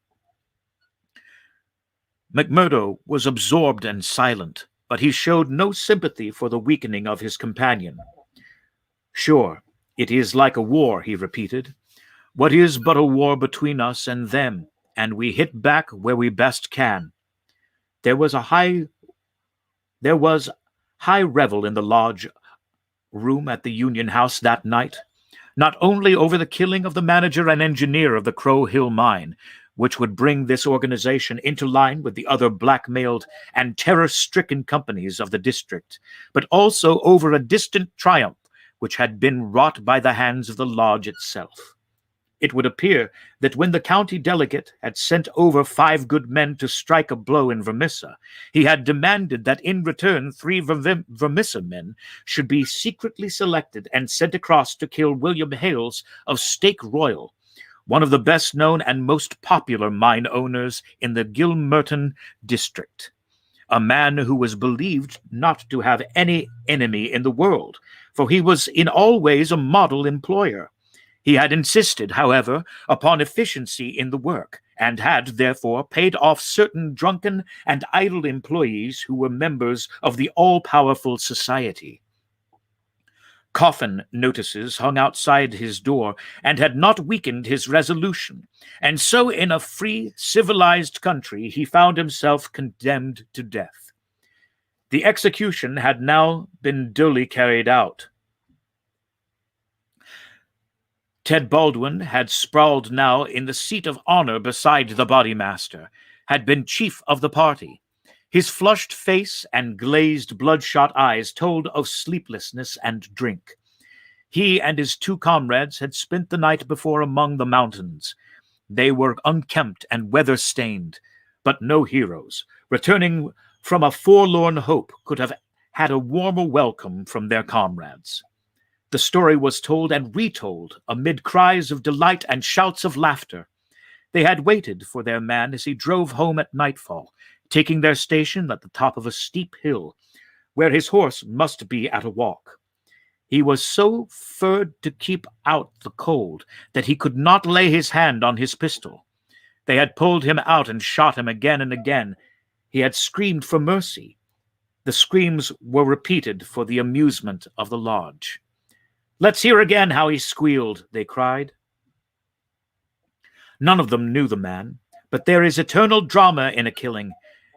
McMurdo was absorbed and silent, but he showed no sympathy for the weakening of his companion. "Sure, it is like a war," he repeated. "What is but a war between us and them, and we hit back where we best can." There was high revel in the lodge room at the Union House that night, not only over the killing of the manager and engineer of the Crow Hill mine, which would bring this organization into line with the other blackmailed and terror-stricken companies of the district, but also over a distant triumph which had been wrought by the hands of the lodge itself. It would appear that when the county delegate had sent over 5 good men to strike a blow in Vermissa, he had demanded that in return 3 Vermissa men should be secretly selected and sent across to kill William Hales of Stake Royal, one of the best-known and most popular mine owners in the Gilmerton district, a man who was believed not to have any enemy in the world, for he was in all ways a model employer. He had insisted, however, upon efficiency in the work, and had, therefore, paid off certain drunken and idle employees who were members of the all-powerful society. Coffin notices hung outside his door and had not weakened his resolution, and so in a free, civilized country he found himself condemned to death. The execution had now been duly carried out. Ted Baldwin had sprawled now in the seat of honor beside the bodymaster, had been chief of the party. His flushed face and glazed, bloodshot eyes told of sleeplessness and drink. He and his 2 comrades had spent the night before among the mountains. They were unkempt and weather-stained, but no heroes. Returning from a forlorn hope could have had a warmer welcome from their comrades. The story was told and retold amid cries of delight and shouts of laughter. They had waited for their man as he drove home at nightfall, taking their station at the top of a steep hill, where his horse must be at a walk. He was so furred to keep out the cold that he could not lay his hand on his pistol. They had pulled him out and shot him again and again. He had screamed for mercy. The screams were repeated for the amusement of the lodge. "Let's hear again how he squealed," they cried. None of them knew the man, but there is eternal drama in a killing,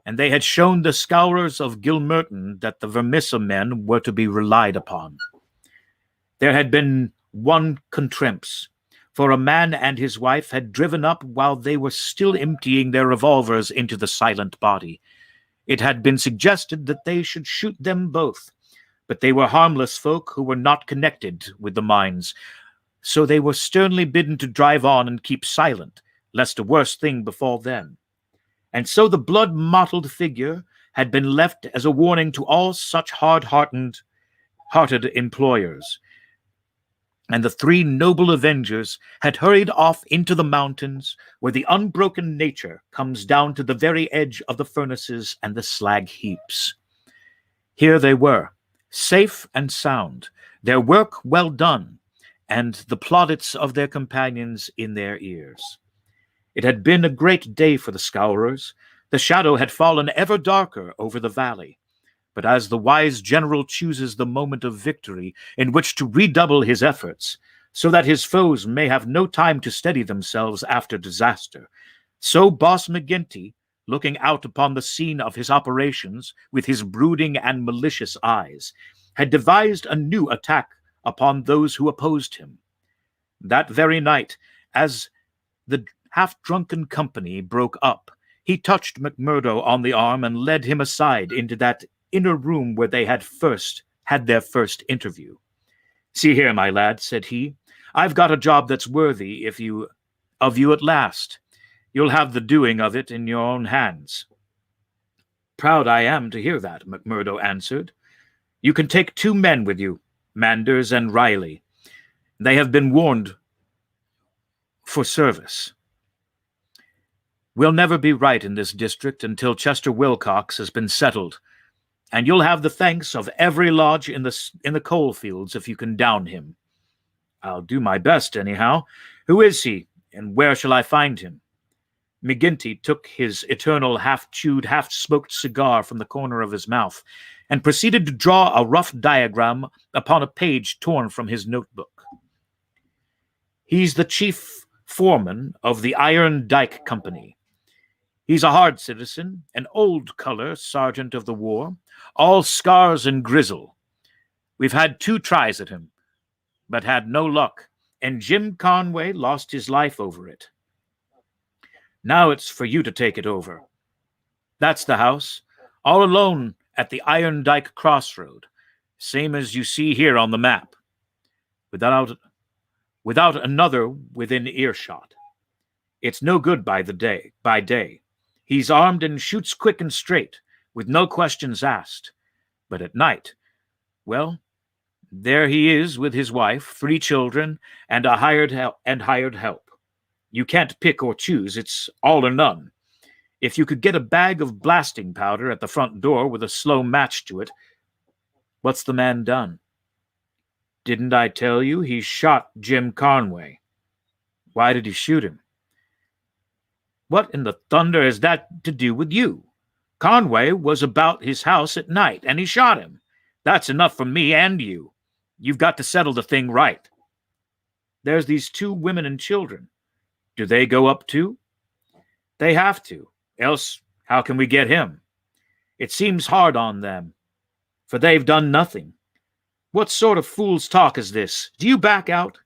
and they had shown the scourers of Gilmerton that the Vermissa men were to be relied upon. There had been one contremps, for a man and his wife had driven up while they were still emptying their revolvers into the silent body. It had been suggested that they should shoot them both, but they were harmless folk who were not connected with the mines, so they were sternly bidden to drive on and keep silent, lest a worse thing befall them. And so the blood-mottled figure had been left as a warning to all such hard-hearted employers. and the three noble avengers had hurried off into the mountains where the unbroken nature comes down to the very edge of the furnaces and the slag heaps. Here they were, safe and sound, their work well done, and the plaudits of their companions in their ears. It had been a great day for the Scourers. The shadow had fallen ever darker over the valley. But as the wise general chooses the moment of victory in which to redouble his efforts, so that his foes may have no time to steady themselves after disaster, so Boss McGinty, looking out upon the scene of his operations with his brooding and malicious eyes, had devised a new attack upon those who opposed him. That very night, as the half-drunken company broke up, he touched McMurdo on the arm and led him aside into that inner room where they had their first interview. "See here, my lad," said he, "I've got a job that's worthy of you at last. You'll have the doing of it in your own hands." "Proud I am to hear that," McMurdo answered. "You can take 2 men with you, Manders and Riley. They have been warned for service. We'll never be right in this district until Chester Wilcox has been settled, and you'll have the thanks of every lodge in the coal fields if you can down him." "I'll do my best, anyhow. Who is he, and where shall I find him?" McGinty took his eternal half-chewed, half-smoked cigar from the corner of his mouth and proceeded to draw a rough diagram upon a page torn from his notebook. "He's the chief foreman of the Iron Dike Company. He's a hard citizen, an old-color sergeant of the war, all scars and grizzle. We've had 2 tries at him, but had no luck, and Jim Conway lost his life over it. Now it's for you to take it over. That's the house, all alone at the Iron Dike crossroad, same as you see here on the map, without another within earshot. It's no good by day. He's armed and shoots quick and straight, with no questions asked. But at night, well, there he is with his wife, 3 children, and hired help. You can't pick or choose, it's all or none. If you could get a bag of blasting powder at the front door with a slow match to it..." "What's the man done?" "Didn't I tell you he shot Jim Conway?" "Why did he shoot him?" "What in the thunder has that to do with you? Conway was about his house at night, and he shot him. That's enough for me and you. You've got to settle the thing right." "There's these 2 women and children. Do they go up too?" "They have to, else how can we get him? It seems hard on them, for they've done nothing. What sort of fool's talk is this? Do you back out?"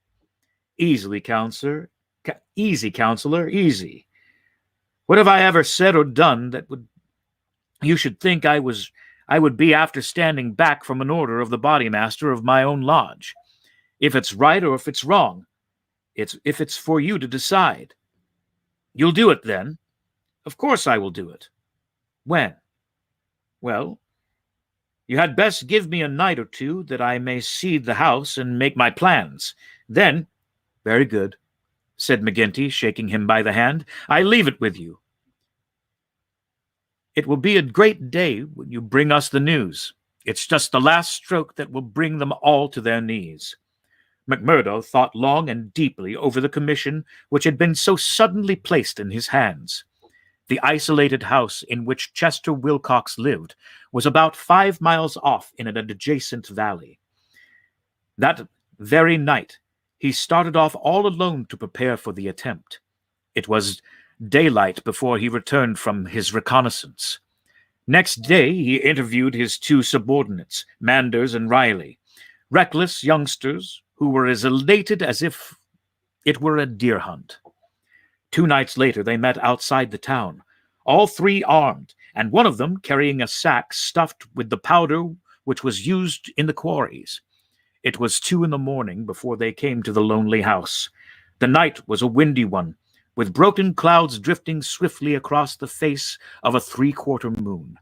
"Easy, counselor, easy. What have I ever said or done that you should think I would be after standing back from an order of the bodymaster of my own lodge? If it's right or if it's wrong, if it's for you to decide." "You'll do it, then?" "Of course I will do it." "When?" "Well, you had best give me a night or 2 that I may see the house and make my plans. Then—" "Very good," said McGinty, shaking him by the hand. "I leave it with you. It will be a great day when you bring us the news. It's just the last stroke that will bring them all to their knees." McMurdo thought long and deeply over the commission which had been so suddenly placed in his hands. The isolated house in which Chester Wilcox lived was about 5 miles off in an adjacent valley. That very night, he started off all alone to prepare for the attempt. It was daylight before he returned from his reconnaissance. Next day, he interviewed his 2 subordinates, Manders and Riley, reckless youngsters who were as elated as if it were a deer hunt. 2 nights later, they met outside the town, all 3 armed, and one of them carrying a sack stuffed with the powder which was used in the quarries. It was 2 in the morning before they came to the lonely house. The night was a windy one, with broken clouds drifting swiftly across the face of a 3/4 moon.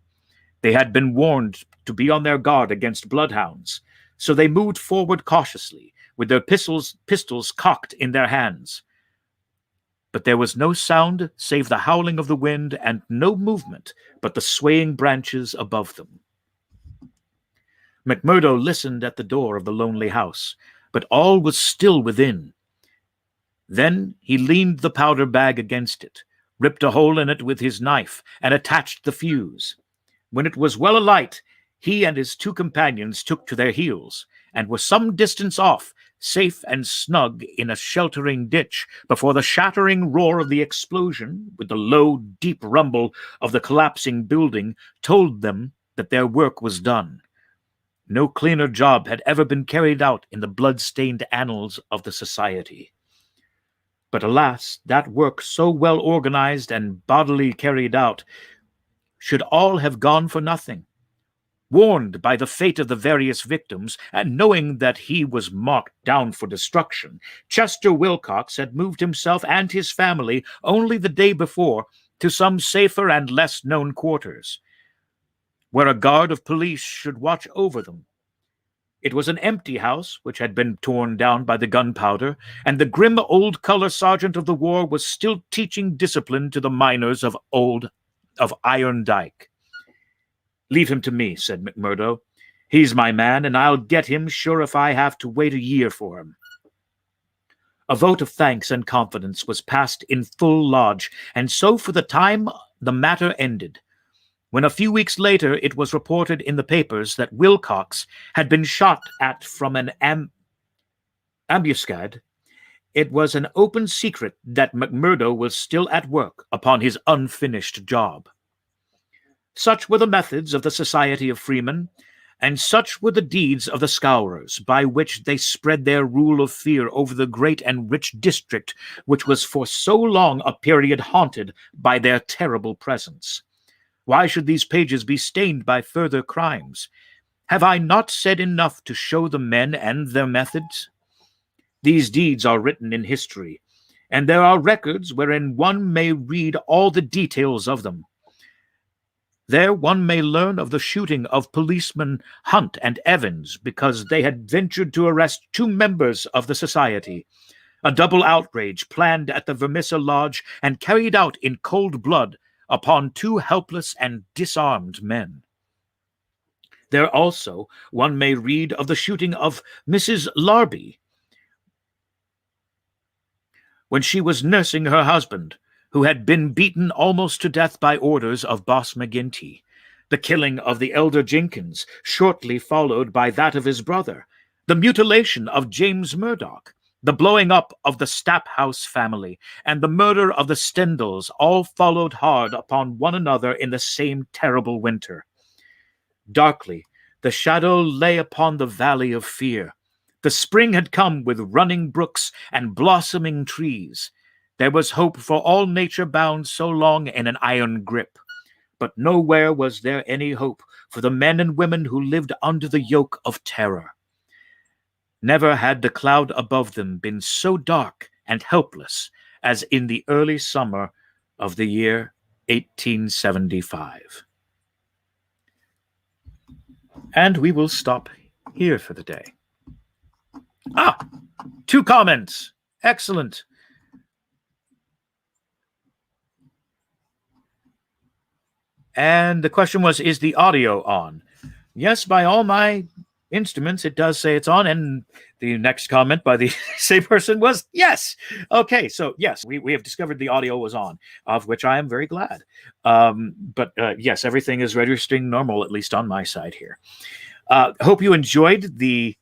They had been warned to be on their guard against bloodhounds, so they moved forward cautiously, with their pistols cocked in their hands. But there was no sound save the howling of the wind, and no movement but the swaying branches above them. McMurdo listened at the door of the lonely house, but all was still within. Then he leaned the powder bag against it, ripped a hole in it with his knife, and attached the fuse. When it was well alight, he and his two companions took to their heels, and were some distance off, safe and snug in a sheltering ditch, before the shattering roar of the explosion, with the low, deep rumble of the collapsing building, told them that their work was done. No cleaner job had ever been carried out in the blood-stained annals of the society. But alas, that work so well organized and bodily carried out should all have gone for nothing. Warned by the fate of the various victims, and knowing that he was marked down for destruction, Chester Wilcox had moved himself and his family only the day before to some safer and less known quarters, where a guard of police should watch over them. It was an empty house which had been torn down by the gunpowder, and the grim old color sergeant of the war was still teaching discipline to the miners of Iron Dyke. "Leave him to me," said McMurdo. "He's my man, and I'll get him, sure, if I have to wait a year for him." A vote of thanks and confidence was passed in full lodge, and so for the time the matter ended. When a few weeks later it was reported in the papers that Wilcox had been shot at from an ambuscade, it was an open secret that McMurdo was still at work upon his unfinished job. Such were the methods of the Society of Freemen, and such were the deeds of the Scourers, by which they spread their rule of fear over the great and rich district which was for so long a period haunted by their terrible presence. Why should these pages be stained by further crimes? Have I not said enough to show the men and their methods? These deeds are written in history, and there are records wherein one may read all the details of them. There one may learn of the shooting of policemen Hunt and Evans because they had ventured to arrest 2 members of the society, a double outrage planned at the Vermissa Lodge and carried out in cold blood upon 2 helpless and disarmed men. There also one may read of the shooting of Mrs. Larby when she was nursing her husband, who had been beaten almost to death by orders of Boss McGinty, the killing of the elder Jenkins, shortly followed by that of his brother, the mutilation of James Murdoch, the blowing up of the Stapp House family, and the murder of the Stendals, all followed hard upon one another in the same terrible winter. Darkly, the shadow lay upon the valley of fear. The spring had come with running brooks and blossoming trees. There was hope for all nature bound so long in an iron grip. But nowhere was there any hope for the men and women who lived under the yoke of terror. Never had the cloud above them been so dark and helpless as in the early summer of the year 1875. And we will stop here for the day. 2 comments. Excellent. And the question was, is the audio on? Yes, by all my instruments, it does say it's on. And the next comment by the same person was, yes. Okay, so yes, we have discovered the audio was on, of which I am very glad. But yes, everything is registering normal, at least on my side here. Hope you enjoyed the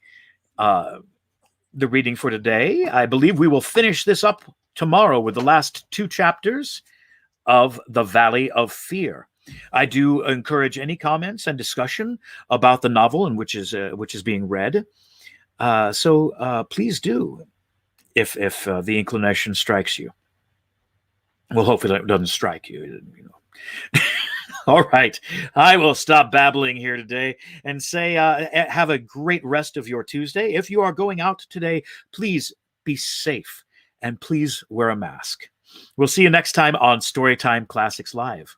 reading for today. I believe we will finish this up tomorrow with the last 2 chapters of The Valley of Fear. I do encourage any comments and discussion about the novel and which is being read. So please do, if the inclination strikes you. Well, hopefully it doesn't strike you. All right, I will stop babbling here today and say have a great rest of your Tuesday. If you are going out today, please be safe and please wear a mask. We'll see you next time on Storytime Classics Live.